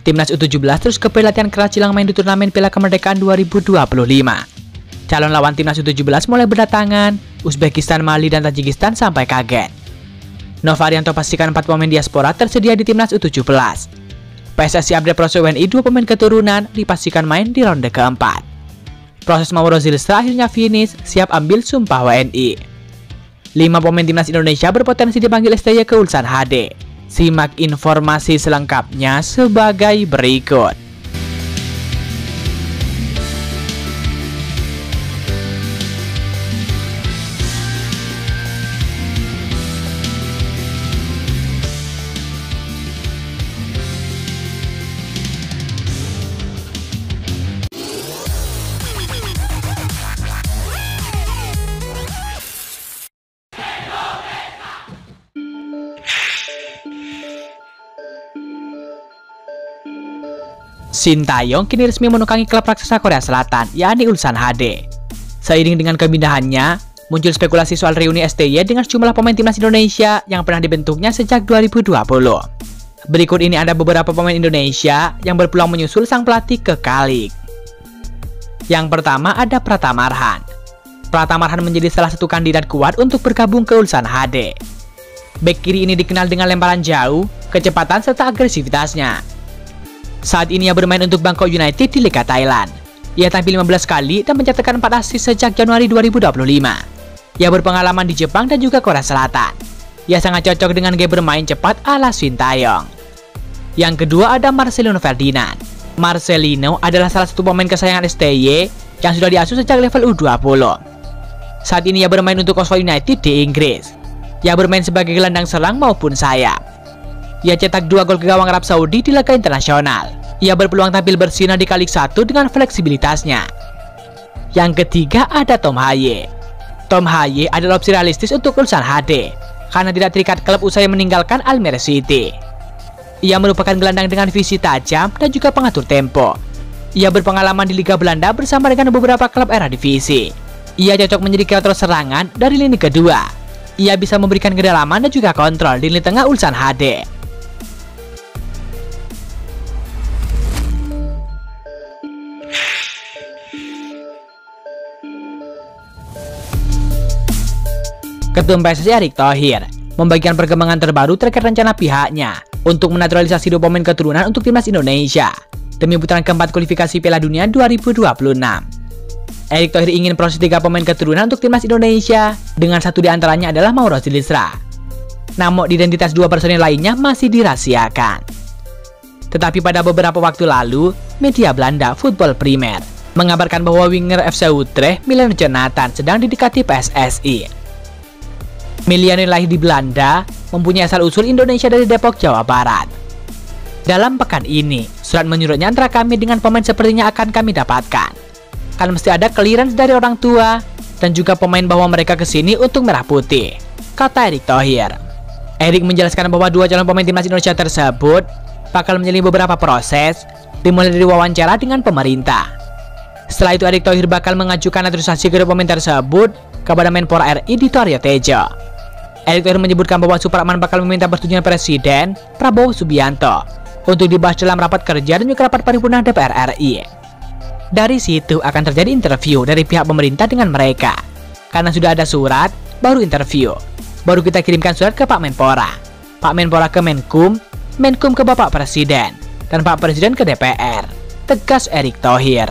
Timnas U17 terus ke pelatihan keras jelang main di turnamen Piala Kemerdekaan 2025. Calon lawan Timnas U17 mulai berdatangan, Uzbekistan, Mali, dan Tajikistan sampai kaget. Novarianto pastikan 4 pemain diaspora tersedia di Timnas U17. PSSI update proses WNI 2 pemain keturunan dipastikan main di ronde keempat. Proses Mauro Zilstra akhirnya finish, siap ambil sumpah WNI. 5 pemain Timnas Indonesia berpotensi dipanggil STY ke Ulsan HD. Simak informasi selengkapnya sebagai berikut. Shin Tae-yong kini resmi menukangi klub raksasa Korea Selatan, yakni Ulsan HD. Seiring dengan kepindahannya, muncul spekulasi soal reuni STY dengan sejumlah pemain timnas Indonesia yang pernah dibentuknya sejak 2020. Berikut ini ada beberapa pemain Indonesia yang berpeluang menyusul sang pelatih ke Kalik. Yang pertama ada Pratama Arhan. Pratama Arhan menjadi salah satu kandidat kuat untuk bergabung ke Ulsan HD. Bek kiri ini dikenal dengan lemparan jauh, kecepatan serta agresivitasnya. Saat ini ia bermain untuk Bangkok United di Liga Thailand. Ia tampil 15 kali dan mencetakkan 4 assist sejak Januari 2025. Ia berpengalaman di Jepang dan juga Korea Selatan. Ia sangat cocok dengan gaya bermain cepat ala Shin Tae-yong. Yang kedua ada Marcelino Ferdinand. Marcelino adalah salah satu pemain kesayangan STY yang sudah diasuh sejak level U20. Saat ini ia bermain untuk Oxford United di Inggris. Ia bermain sebagai gelandang serang maupun sayap. Ia cetak 2 gol ke gawang Arab Saudi di laga internasional. Ia berpeluang tampil bersinar di Kalik 1 dengan fleksibilitasnya. Yang ketiga ada Tom Haye. Tom Haye adalah opsi realistis untuk Ulsan HD karena tidak terikat klub usai meninggalkan Almere City. Ia merupakan gelandang dengan visi tajam dan juga pengatur tempo. Ia berpengalaman di Liga Belanda bersama dengan beberapa klub era divisi. Ia cocok menjadi kreator serangan dari lini kedua. Ia bisa memberikan kedalaman dan juga kontrol di lini tengah Ulsan HD. Ketum PSSI Erick Thohir membagikan perkembangan terbaru terkait rencana pihaknya untuk menaturalisasi 2 pemain keturunan untuk timnas Indonesia demi putaran keempat kualifikasi Piala Dunia 2026. Erick Thohir ingin proses 3 pemain keturunan untuk timnas Indonesia, dengan satu di antaranya adalah Mauro Zilstra. Namun identitas 2 personil lainnya masih dirahasiakan. Tetapi pada beberapa waktu lalu, media Belanda Football Premier mengabarkan bahwa winger FC Utrecht Milan Jonathan sedang didekati PSSI. Milian yang lahir di Belanda, mempunyai asal-usul Indonesia dari Depok, Jawa Barat. Dalam pekan ini, surat menyurutnya antara kami dengan pemain sepertinya akan kami dapatkan. Kan mesti ada clearance dari orang tua, dan juga pemain bahwa mereka kesini untuk merah putih, kata Erick Thohir. Erick menjelaskan bahwa 2 calon pemain timnas Indonesia tersebut bakal menjalani beberapa proses, dimulai dari wawancara dengan pemerintah. Setelah itu Erick Thohir bakal mengajukan naturalisasi kedua pemain tersebut kepada Menpora RI Dito Aryo Tejo. Erick Thohir menyebutkan bahwa Supratman bakal meminta persetujuan Presiden Prabowo Subianto untuk dibahas dalam rapat kerja dan juga rapat paripurna DPR RI. Dari situ akan terjadi interview dari pihak pemerintah dengan mereka. Karena sudah ada surat, baru interview. Baru kita kirimkan surat ke Pak Menpora, Pak Menpora ke Menkum, Menkum ke Bapak Presiden, dan Pak Presiden ke DPR, tegas Erick Thohir.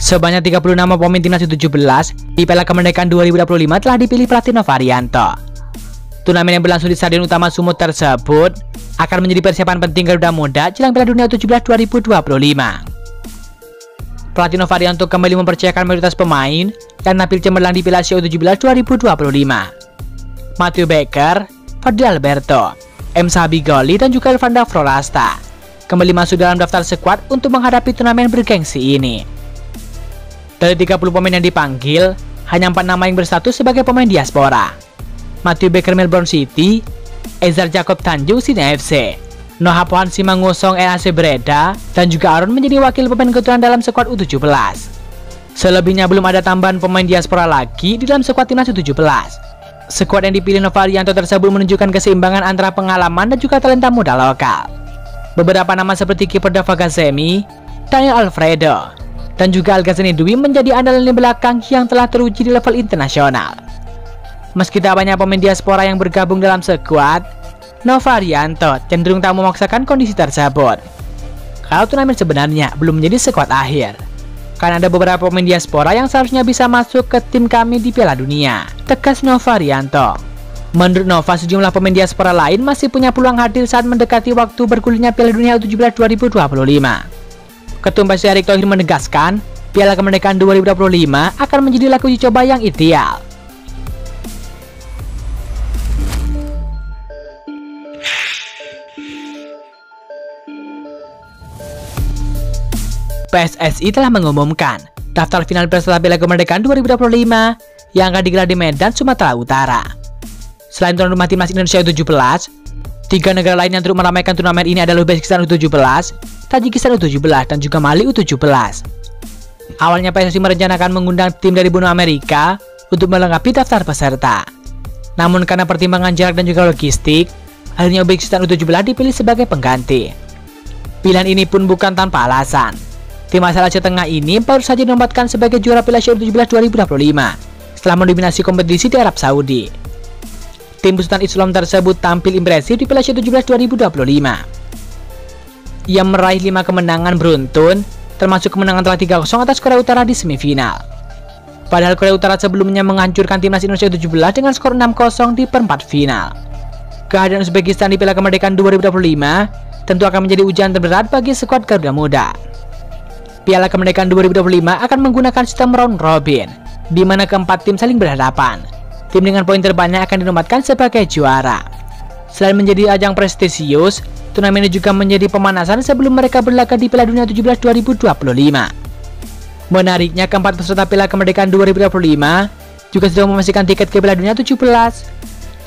Sebanyak 36 pemain timnas U17 di Piala Kemerdekaan 2025 telah dipilih pelatih Novarianto. Turnamen yang berlangsung di Stadion Utama Sumut tersebut akan menjadi persiapan penting Garuda Muda jelang Piala Dunia U17 2025. Pelatih Novarianto kembali mempercayakan mayoritas pemain yang tampil cemerlang di Piala Asia U17 2025. Matthew Baker, Fadli Alberto, M. Sabigoli, dan juga Elvanda Florasta kembali masuk dalam daftar skuad untuk menghadapi turnamen bergengsi ini. Dari 30 pemain yang dipanggil, hanya 4 nama yang berstatus sebagai pemain diaspora. Matthew Baker Melbourne City, Ezar Jacob Tanjung Sydney FC, Noah Pohan Simangusong RAC Breda, dan juga Aaron menjadi wakil pemain keturunan dalam skuad U17. Selebihnya belum ada tambahan pemain diaspora lagi di dalam skuad timnas U17. Skuad yang dipilih Novarianto tersebut menunjukkan keseimbangan antara pengalaman dan juga talenta muda lokal. Beberapa nama seperti kiper Dava Gazemi, Daniel Alfredo, dan juga Algazani Dwi menjadi andalan di belakang yang telah teruji di level internasional. Meski tak banyak pemain diaspora yang bergabung dalam skuad, Novarianto cenderung tak memaksakan kondisi tersebut. Kalau turnamen sebenarnya belum menjadi skuad akhir, karena ada beberapa pemain diaspora yang seharusnya bisa masuk ke tim kami di Piala Dunia, tegas Novarianto. Menurut Nova, sejumlah pemain diaspora lain masih punya peluang hadir saat mendekati waktu bergulirnya Piala Dunia U17 2025. Ketum PSSI Erick Thohir menegaskan, Piala Kemerdekaan 2025 akan menjadi laga uji coba yang ideal. PSSI telah mengumumkan daftar final peserta Piala Kemerdekaan 2025 yang akan digelar di Medan, Sumatera Utara. Selain tuan rumah timnas Indonesia U17, 3 negara lain yang turut meramaikan turnamen ini adalah Uzbekistan U17, Tajikistan U17, dan juga Mali U17. Awalnya PSSI merencanakan mengundang tim dari benua Amerika untuk melengkapi daftar peserta. Namun karena pertimbangan jarak dan juga logistik, akhirnya Uzbekistan U17 dipilih sebagai pengganti. Pilihan ini pun bukan tanpa alasan. Tim asal Aceh Tengah ini baru saja dinobatkan sebagai juara Piala Asia U17 2025 setelah mendominasi kompetisi di Arab Saudi. Tim besutan Islam tersebut tampil impresif di Piala Asia U17 2025. Ia meraih 5 kemenangan beruntun, termasuk kemenangan telak 3-0 atas Korea Utara di semifinal. Padahal Korea Utara sebelumnya menghancurkan timnas Indonesia U17 dengan skor 6-0 di perempat final. Kehadiran Uzbekistan di Piala Kemerdekaan 2025 tentu akan menjadi ujian terberat bagi skuad Garuda Muda. Piala Kemerdekaan 2025 akan menggunakan sistem round robin, di mana keempat tim saling berhadapan. Tim dengan poin terbanyak akan dinobatkan sebagai juara. Selain menjadi ajang prestisius, turnamen ini juga menjadi pemanasan sebelum mereka berlaga di Piala Dunia U17 2025. Menariknya, keempat peserta Piala Kemerdekaan 2025 juga sudah memastikan tiket ke Piala Dunia U17.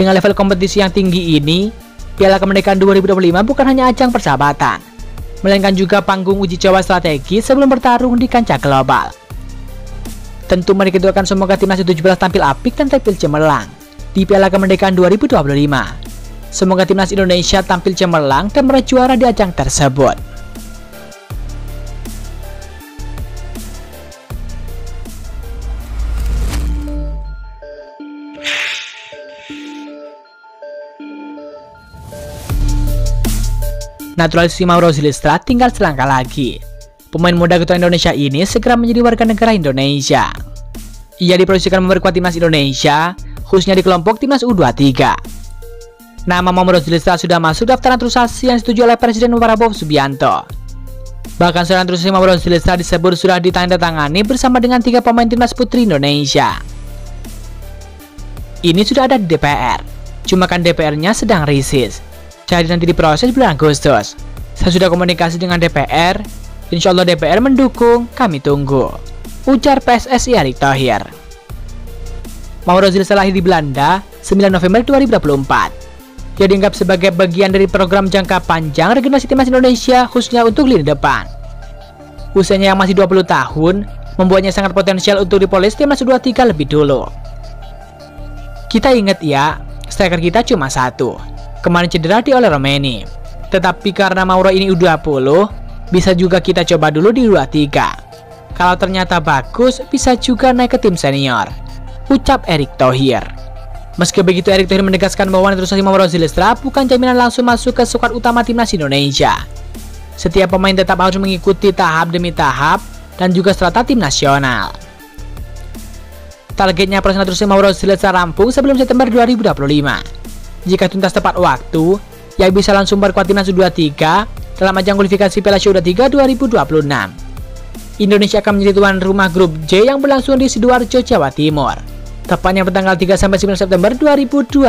Dengan level kompetisi yang tinggi ini, Piala Kemerdekaan 2025 bukan hanya ajang persahabatan, melainkan juga panggung uji coba strategi sebelum bertarung di kancah global. Tentu mereka doakan semoga timnas U17 tampil apik dan tampil cemerlang di Piala Kemerdekaan 2025. Semoga timnas Indonesia tampil cemerlang dan meraih juara di ajang tersebut. Naturalisasi Mauro Zylstra tinggal selangkah lagi. Pemain muda keturunan Indonesia ini segera menjadi warga negara Indonesia. Ia diproyeksikan memperkuat timnas Indonesia, khususnya di kelompok timnas U23. Nama Mauro Zylstra sudah masuk daftar naturalisasi yang disetujui oleh Presiden Prabowo Subianto. Bahkan surat naturalisasi Mauro Zylstra disebut sudah ditandatangani bersama dengan 3 pemain timnas putri Indonesia. Ini sudah ada di DPR, cuma kan DPR-nya sedang risis. Jadi nanti diproses bulan Agustus. Saya sudah komunikasi dengan DPR. Insya Allah DPR mendukung, kami tunggu, ujar PSSI Erick Thohir. Mauro Zylstra lahir di Belanda 9 November 2024. Ia dianggap sebagai bagian dari program jangka panjang regenerasi timnas Indonesia khususnya untuk lini depan. Usianya yang masih 20 tahun membuatnya sangat potensial untuk dipoles timnas U23 lebih dulu. Kita ingat ya, striker kita cuma satu. Kemarin cedera di oleh Romeni. Tetapi karena Mauro ini U20, bisa juga kita coba dulu di U23. Kalau ternyata bagus, bisa juga naik ke tim senior, ucap Erick Thohir. Meski begitu, Erick Thohir menegaskan bahwa naturalisasi Mauro Zylstra bukan jaminan langsung masuk ke skuad utama timnas Indonesia. Setiap pemain tetap harus mengikuti tahap demi tahap dan juga strata tim nasional. Targetnya proses naturalisasi Mauro Zylstra rampung sebelum September 2025. Jika tuntas tepat waktu, ia bisa langsung berkuat timnas U23 dalam ajang kualifikasi Piala Asia U23 2026. Indonesia akan menjadi tuan rumah grup J yang berlangsung di Sidoarjo, Jawa Timur, tepatnya pada tanggal 3-9 September 2025.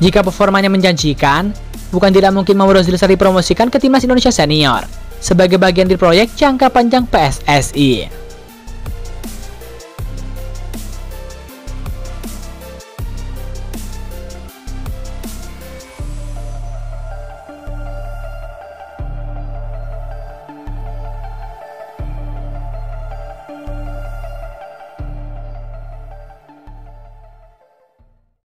Jika performanya menjanjikan, bukan tidak mungkin Mauro Zylstra dipromosikan ke timnas Indonesia senior sebagai bagian dari proyek jangka panjang PSSI.